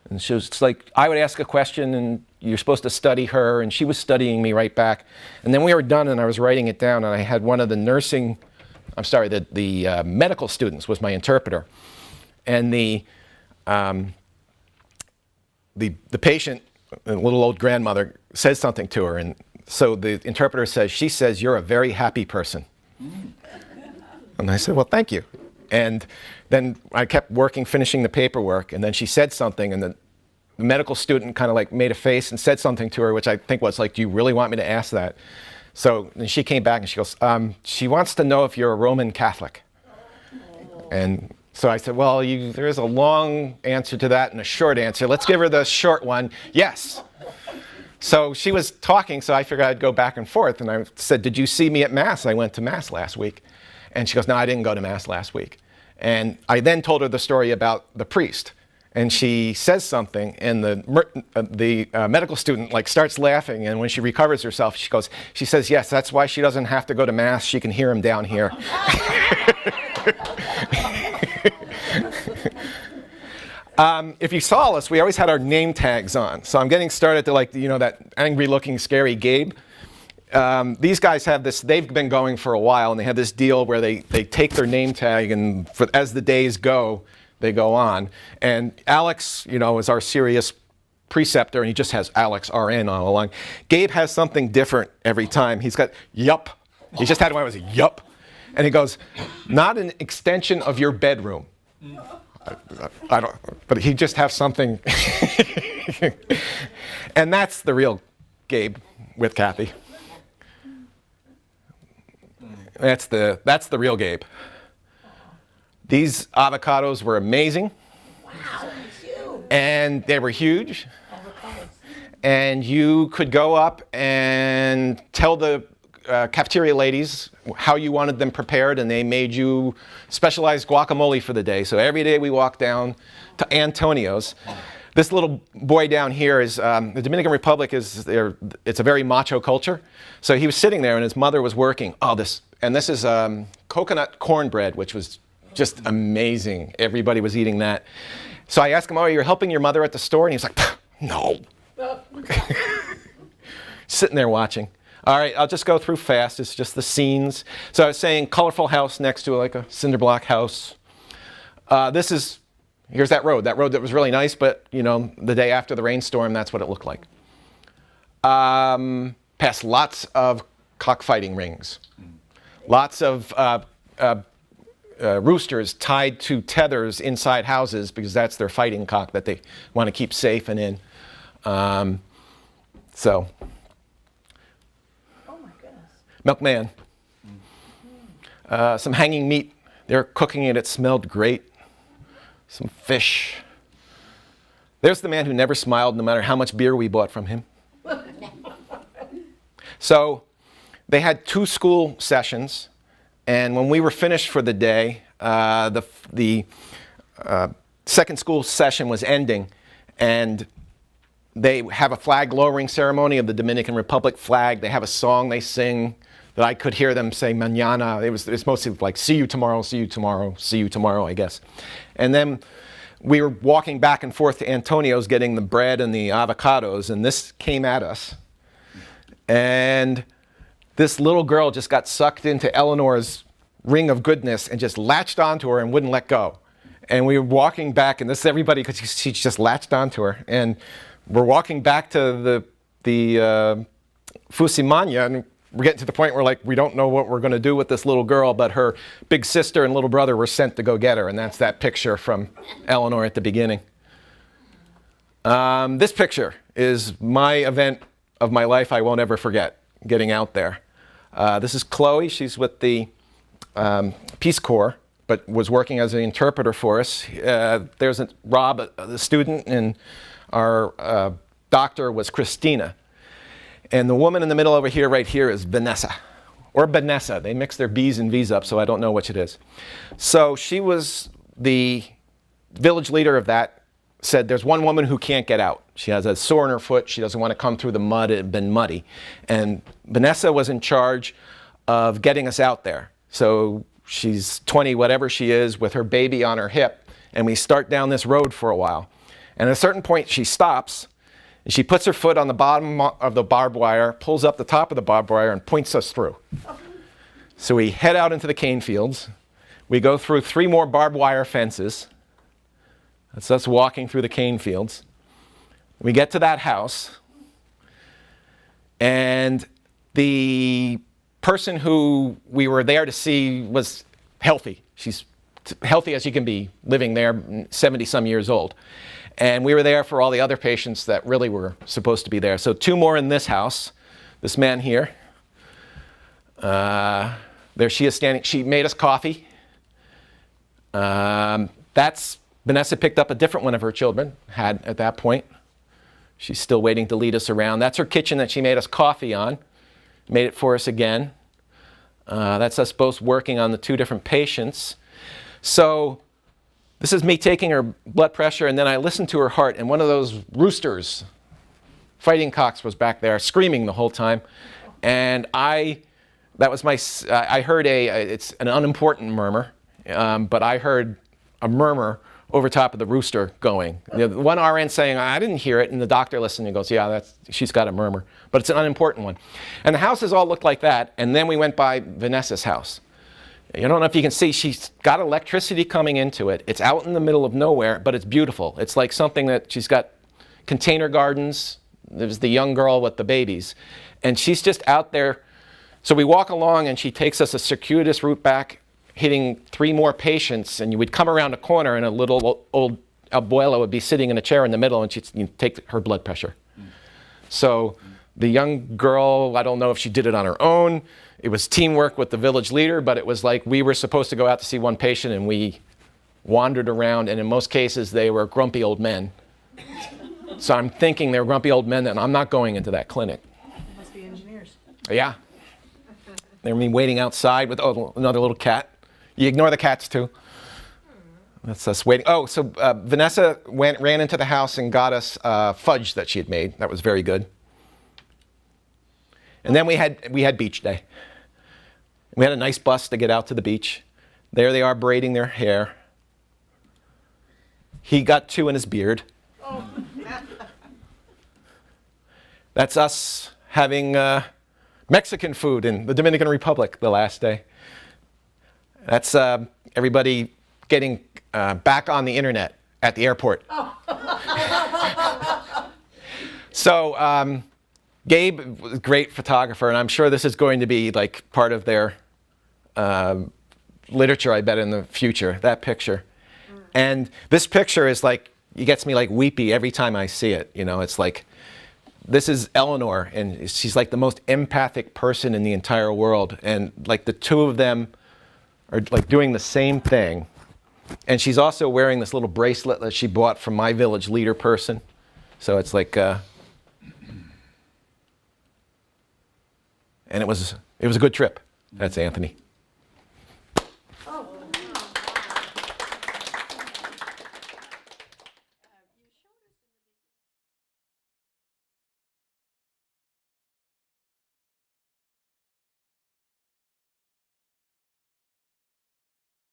And she was like, I would ask a question, and you're supposed to study her, and she was studying me right back. And then we were done, and I was writing it down, and I had one of the the medical students was my interpreter. And the patient, a little old grandmother, says something to her, and so the interpreter says, she says, you're a very happy person. And I said, well, thank you. And then I kept working, finishing the paperwork, and then she said something, and the medical student kind of like made a face and said something to her, which I think was like, do you really want me to ask that? So then she came back and she goes, she wants to know if you're a Roman Catholic. And so I said, well, there is a long answer to that and a short answer. Let's give her the short one. Yes. So she was talking, so I figured I'd go back and forth. And I said, did you see me at Mass? I went to Mass last week. And she goes, no, I didn't go to Mass last week. And I then told her the story about the priest. And she says something, and the medical student starts laughing. And when she recovers herself, she says, yes, that's why she doesn't have to go to Mass. She can hear him down here. If you saw us, we always had our name tags on. So I'm getting started to that angry-looking, scary Gabe. These guys have this, they've been going for a while, and they have this deal where they take their name tag, and as the days go, they go on. And Alex, is our serious preceptor, and he just has Alex RN all along. Gabe has something different every time. He's got yup. He just had one that was yup. And he goes, not an extension of your bedroom. I don't, but he just has something. And that's the real Gabe with Kathy. That's the real Gabe. These avocados were amazing. Wow. And they were huge. And you could go up and tell the cafeteria ladies how you wanted them prepared, and they made you specialized guacamole for the day. So every day we walked down to Antonio's. This little boy down here is, the Dominican Republic it's a very macho culture. So he was sitting there and his mother was working. This is coconut cornbread, which was just amazing. Everybody was eating that. So I asked him, you're helping your mother at the store? And he was like, no. Sitting there watching. All right, I'll just go through fast. It's just the scenes. So I was saying colorful house next to a cinder block house. Here's that road that was really nice, but the day after the rainstorm, that's what it looked like. Past lots of cockfighting rings. Lots of roosters tied to tethers inside houses because that's their fighting cock that they want to keep safe and in. So. Oh my goodness. Milkman. Some hanging meat. They're cooking it. It smelled great. Some fish. There's the man who never smiled no matter how much beer we bought from him. So they had 2 school sessions, and when we were finished for the day, the second school session was ending, and they have a flag lowering ceremony of the Dominican Republic flag. They have a song they sing that I could hear them say mañana. It's mostly like, see you tomorrow, see you tomorrow, see you tomorrow, I guess. And then we were walking back and forth to Antonio's getting the bread and the avocados, and this came at us. And this little girl just got sucked into Eleanor's ring of goodness and just latched onto her and wouldn't let go. And we were walking back, and this is everybody, because she just latched onto her. And we're walking back to the Fusimania, and we're getting to the point where, like, we don't know what we're going to do with this little girl, but her big sister and little brother were sent to go get her, and that's that picture from Eleanor at the beginning. This picture is my event of my life I won't ever forget, getting out there. This is Chloe. She's with the Peace Corps, but was working as an interpreter for us. There's Rob, the student, and our doctor was Christina. And the woman in the middle over here, right here, is Vanessa, or Vanessa. They mix their B's and V's up, so I don't know which it is. So she was the village leader of that, said there's one woman who can't get out. She has a sore in her foot. She doesn't want to come through the mud. It had been muddy. And Vanessa was in charge of getting us out there. So she's 20, whatever she is, with her baby on her hip, and we start down this road for a while. And at a certain point, she stops, and she puts her foot on the bottom of the barbed wire, pulls up the top of the barbed wire, and points us through. So we head out into the cane fields. We go through 3 more barbed wire fences. That's us walking through the cane fields. We get to that house, and the person who we were there to see was healthy. She's healthy as you can be, living there, 70-some years old. And we were there for all the other patients that really were supposed to be there. So 2 more in this house. This man here. There she is standing. She made us coffee. That's Vanessa picked up a different one of her children, had at that point. She's still waiting to lead us around. That's her kitchen that she made us coffee on. Made it for us again. That's us both working on the 2 different patients. So this is me taking her blood pressure, and then I listened to her heart, and one of those roosters, fighting cocks, was back there screaming the whole time. And I heard it's an unimportant murmur, but I heard a murmur over top of the rooster going. The one RN saying, I didn't hear it, and the doctor listened and goes, yeah, she's got a murmur, but it's an unimportant one. And the houses all looked like that, and then we went by Vanessa's house. I don't know if you can see, she's got electricity coming into it. It's out in the middle of nowhere, but it's beautiful. It's like something that she's got container gardens. There's the young girl with the babies, and she's just out there. So we walk along, and she takes us a circuitous route back, hitting 3 more patients, and you would come around a corner, and a little old abuela would be sitting in a chair in the middle, and she'd take her blood pressure. So the young girl, I don't know if she did it on her own. It was teamwork with the village leader, but it was like we were supposed to go out to see one patient, and we wandered around, and in most cases they were grumpy old men. So I'm thinking they're grumpy old men, and I'm not going into that clinic. They must be engineers. Yeah. They were me waiting outside with another little cat. You ignore the cats too. That's us waiting. Oh, so Vanessa ran into the house and got us fudge that she had made. That was very good. And then we had beach day. We had a nice bus to get out to the beach. There they are braiding their hair. He got 2 in his beard. Oh. That's us having Mexican food in the Dominican Republic the last day. That's everybody getting back on the internet at the airport. So Gabe was a great photographer, and I'm sure this is going to be like part of their literature, I bet, in the future, that picture. And this picture is like, it gets me like weepy every time I see it. You know, it's like, this is Eleanor, and she's like the most empathic person in the entire world. And like the 2 of them are like doing the same thing. And she's also wearing this little bracelet that she bought from my village leader person. So it's like, and it was a good trip. That's Anthony.